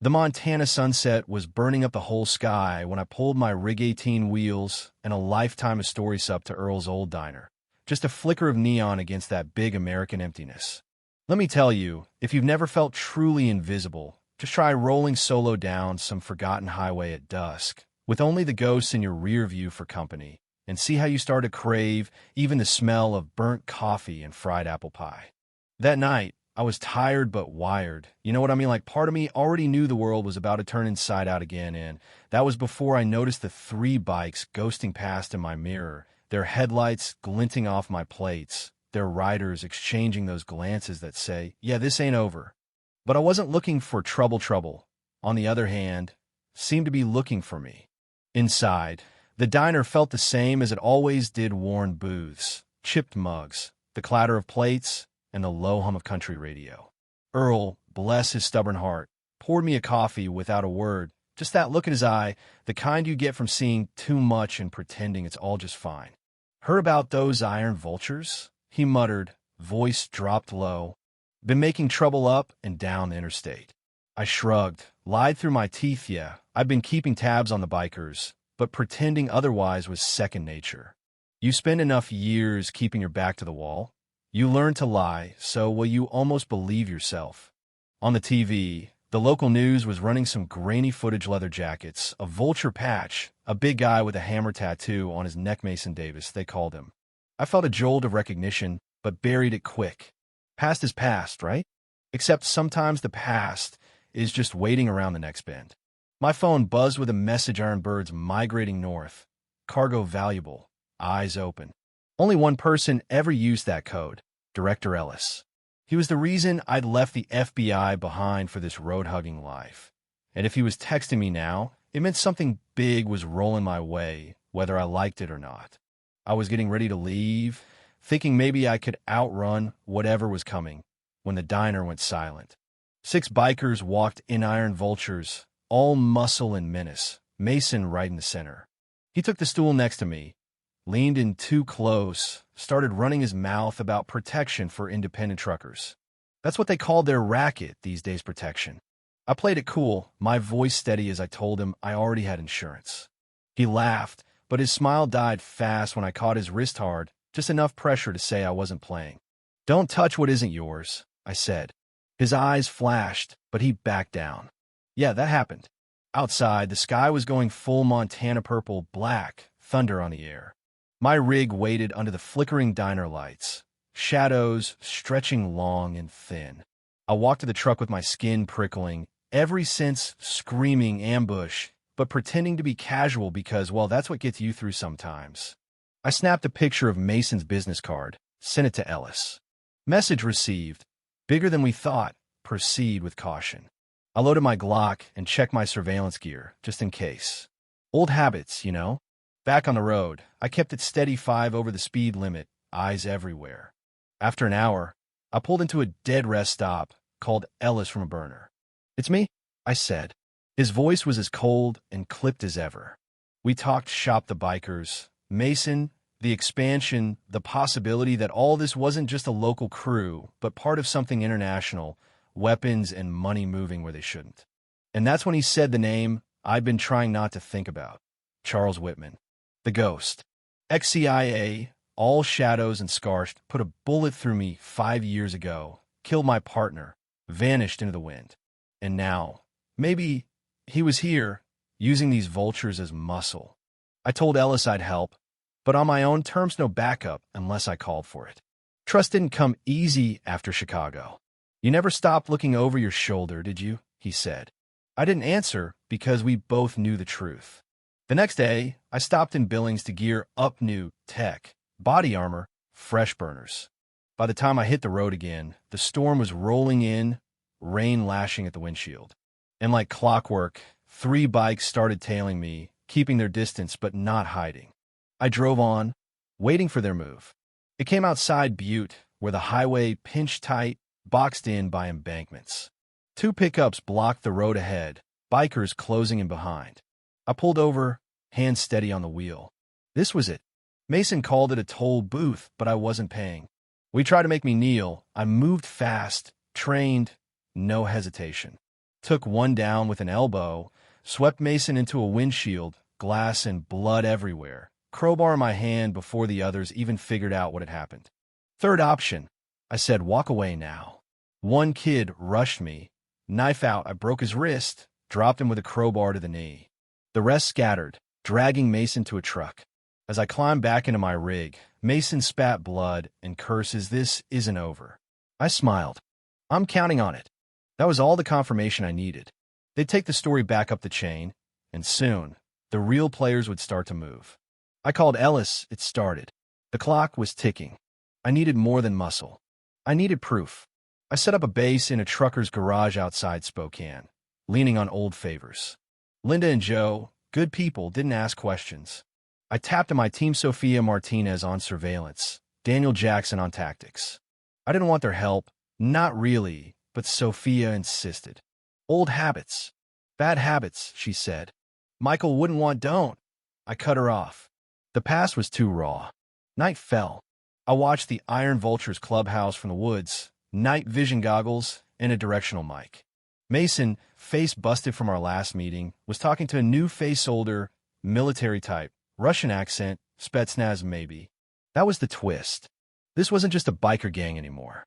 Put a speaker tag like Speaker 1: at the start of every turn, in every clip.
Speaker 1: The Montana sunset was burning up the whole sky when I pulled my Rig 18 wheels and a lifetime of stories up to Earl's old diner. Just a flicker of neon against that big American emptiness. Let me tell you, if you've never felt truly invisible, just try rolling solo down some forgotten highway at dusk, with only the ghosts in your rear view for company, and see how you start to crave even the smell of burnt coffee and fried apple pie. That night, I was tired but wired. You know what I mean? Like, part of me already knew the world was about to turn inside out again, and that was before I noticed the three bikes ghosting past in my mirror, their headlights glinting off my plates, their riders exchanging those glances that say, yeah, this ain't over. But I wasn't looking for trouble. On the other hand, seemed to be looking for me. Inside, the diner felt the same as it always did: worn booths, chipped mugs, the clatter of plates, and the low hum of country radio. Earl, bless his stubborn heart, poured me a coffee without a word, just that look in his eye, the kind you get from seeing too much and pretending it's all just fine. Heard about those iron vultures? He muttered, voice dropped low. Been making trouble up and down the interstate. I shrugged, lied through my teeth. Yeah, I've been keeping tabs on the bikers, but pretending otherwise was second nature. You spend enough years keeping your back to the wall, you learn to lie, so will you almost believe yourself. On the TV, the local news was running some grainy footage: leather jackets, a vulture patch, a big guy with a hammer tattoo on his neck. Mason Davis, they called him. I felt a jolt of recognition, but buried it quick. Past is past, right? Except sometimes the past is just waiting around the next bend. My phone buzzed with a message: iron birds migrating north. Cargo valuable. Eyes open. Only one person ever used that code: Director Ellis. He was the reason I'd left the FBI behind for this road-hugging life. And if he was texting me now, it meant something big was rolling my way, whether I liked it or not. I was getting ready to leave, thinking maybe I could outrun whatever was coming, when the diner went silent. 6 bikers walked in, iron vultures, all muscle and menace, Mason right in the center. He took the stool next to me, leaned in too close, started running his mouth about protection for independent truckers. That's what they called their racket these days: protection. I played it cool, my voice steady as I told him I already had insurance. He laughed, but his smile died fast when I caught his wrist hard, just enough pressure to say I wasn't playing. Don't touch what isn't yours, I said. His eyes flashed, but he backed down. Yeah, that happened. Outside, the sky was going full Montana purple black, thunder on the air. My rig waited under the flickering diner lights, shadows stretching long and thin. I walked to the truck with my skin prickling, every sense screaming ambush, but pretending to be casual because, well, that's what gets you through sometimes. I snapped a picture of Mason's business card, sent it to Ellis. Message received. Bigger than we thought. Proceed with caution. I loaded my Glock and checked my surveillance gear, just in case. Old habits, you know? Back on the road, I kept it steady 5 over the speed limit, eyes everywhere. After an hour, I pulled into a dead rest stop, called Ellis from a burner. It's me, I said. His voice was as cold and clipped as ever. We talked shop, the bikers, Mason, the expansion, the possibility that all this wasn't just a local crew, but part of something international, weapons and money moving where they shouldn't. And that's when he said the name I'd been trying not to think about: Charles Whitman. The ghost. Ex-CIA, all shadows and scars, put a bullet through me 5 years ago, killed my partner, vanished into the wind. And now, maybe he was here, using these vultures as muscle. I told Ellis I'd help, but on my own terms, no backup unless I called for it. Trust didn't come easy after Chicago. You never stopped looking over your shoulder, did you? He said. I didn't answer because we both knew the truth. The next day, I stopped in Billings to gear up new tech, body armor, fresh burners. By the time I hit the road again, the storm was rolling in, rain lashing at the windshield. And like clockwork, 3 bikes started tailing me, keeping their distance but not hiding. I drove on, waiting for their move. It came outside Butte, where the highway pinched tight, boxed in by embankments. 2 pickups blocked the road ahead, bikers closing in behind. I pulled over, hands steady on the wheel. This was it. Mason called it a toll booth, but I wasn't paying. We tried to make me kneel. I moved fast, trained, no hesitation. took one down with an elbow, swept Mason into a windshield, glass and blood everywhere, crowbar in my hand before the others even figured out what had happened. Third option, I said, walk away now. One kid rushed me. Knife out, I broke his wrist, dropped him with a crowbar to the knee. The rest scattered, dragging Mason to a truck. As I climbed back into my rig, Mason spat blood and curses, "This isn't over." I smiled. I'm counting on it. That was all the confirmation I needed. They'd take the story back up the chain, and soon, the real players would start to move. I called Ellis. It started. The clock was ticking. I needed more than muscle. I needed proof. I set up a base in a trucker's garage outside Spokane, leaning on old favors. Linda and Joe, good people, didn't ask questions. I tapped to my team: Sophia Martinez on surveillance, Daniel Jackson on tactics. I didn't want their help, not really, but Sophia insisted. Old habits. Bad habits, she said. Michael wouldn't want don't. I cut her off. The past was too raw. Night fell. I watched the Iron Vultures clubhouse from the woods, night vision goggles, and a directional mic. Mason, face busted from our last meeting, was talking to a new face, older, military type, Russian accent, Spetsnaz maybe. That was the twist. This wasn't just a biker gang anymore.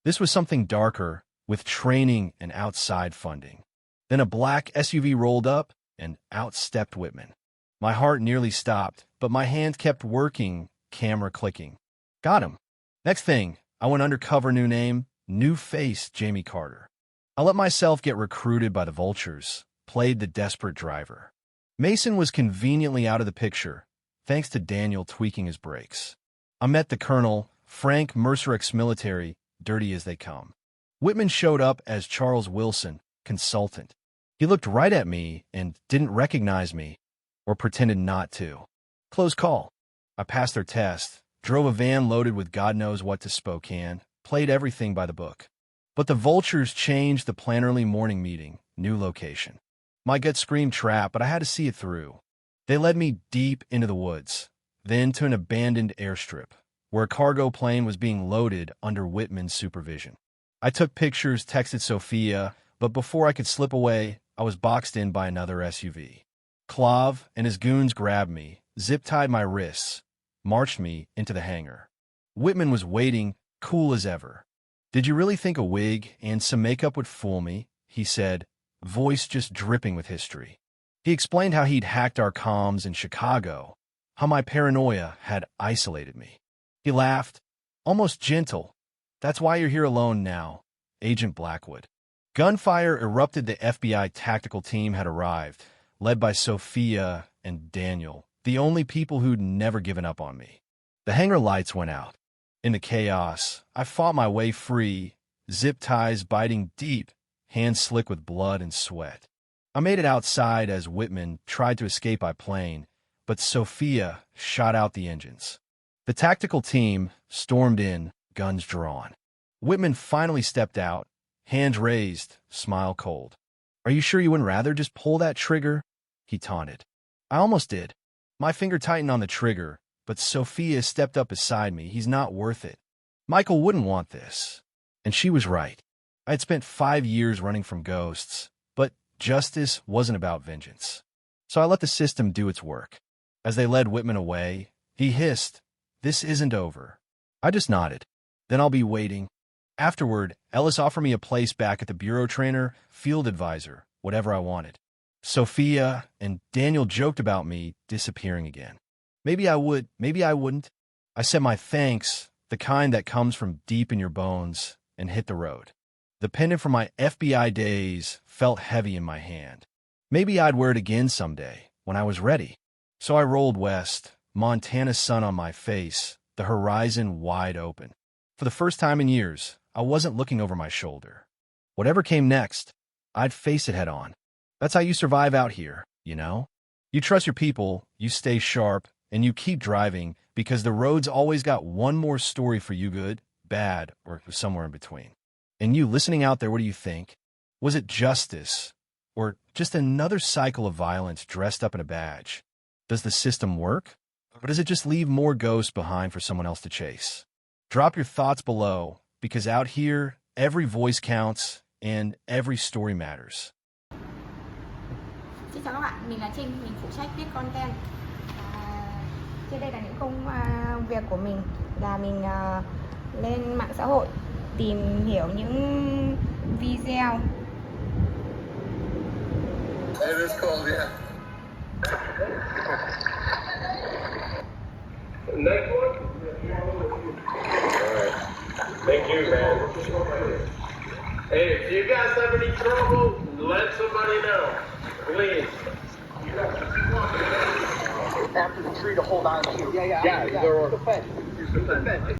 Speaker 1: This was something darker, with training and outside funding. Then a black SUV rolled up, and out stepped Whitman. My heart nearly stopped, but my hand kept working, camera clicking. Got him. Next thing, I went undercover, new name, new face, Jamie Carter. I let myself get recruited by the Vultures, played the desperate driver. Mason was conveniently out of the picture, thanks to Daniel tweaking his brakes. I met the colonel, Frank Mercer, ex-military, dirty as they come. Whitman showed up as Charles Wilson, consultant. He looked right at me and didn't recognize me, or pretended not to. Close call. I passed their test, drove a van loaded with God knows what to Spokane, played everything by the book. But the Vultures changed the plan. Early morning meeting, new location. My gut screamed trap, but I had to see it through. They led me deep into the woods, then to an abandoned airstrip, where a cargo plane was being loaded under Whitman's supervision. I took pictures, texted Sophia, but before I could slip away, I was boxed in by another SUV. Clav and his goons grabbed me, zip-tied my wrists, marched me into the hangar. Whitman was waiting, cool as ever. "Did you really think a wig and some makeup would fool me?" he said, voice just dripping with history. He explained how he'd hacked our comms in Chicago, how my paranoia had isolated me. He laughed, almost gentle. "That's why you're here alone now, Agent Blackwood." Gunfire erupted. The FBI tactical team had arrived, led by Sophia and Daniel, the only people who'd never given up on me. The hangar lights went out. In the chaos, I fought my way free, zip ties biting deep, hands slick with blood and sweat. I made it outside as Whitman tried to escape by plane, but Sophia shot out the engines. The tactical team stormed in, guns drawn. Whitman finally stepped out, hands raised, smile cold. "Are you sure you wouldn't rather just pull that trigger?" he taunted. I almost did. My finger tightened on the trigger, but Sophia stepped up beside me. "He's not worth it. Michael wouldn't want this." And she was right. I had spent 5 years running from ghosts, but justice wasn't about vengeance. So I let the system do its work. As they led Whitman away, he hissed, "This isn't over." I just nodded. "Then I'll be waiting." Afterward, Ellis offered me a place back at the bureau, trainer, field advisor, whatever I wanted. Sophia and Daniel joked about me disappearing again. Maybe I would, maybe I wouldn't. I said my thanks, the kind that comes from deep in your bones, and hit the road. The pendant from my FBI days felt heavy in my hand. Maybe I'd wear it again someday, when I was ready. So I rolled west, Montana's sun on my face, the horizon wide open. For the first time in years, I wasn't looking over my shoulder. Whatever came next, I'd face it head on. That's how you survive out here, you know? You trust your people, you stay sharp, and you keep driving because the road's always got one more story for you, good, bad, or somewhere in between. And you listening out there, what do you think? Was it justice, or just another cycle of violence dressed up in a badge? Does the system work, or does it just leave more ghosts behind for someone else to chase? Drop your thoughts below, because out here, every voice counts and every story matters.
Speaker 2: Xin chào các bạn, mình là Trinh, mình phụ trách viết content. Trên đây là những công việc của mình, là mình lên mạng xã hội tìm hiểu những video.
Speaker 3: It is cold, yeah. Next one? Alright. Thank you, man. Hey, if you guys have any trouble, let somebody know. Please.
Speaker 4: After the tree to hold on to.
Speaker 3: Yeah, they're... Use the fence.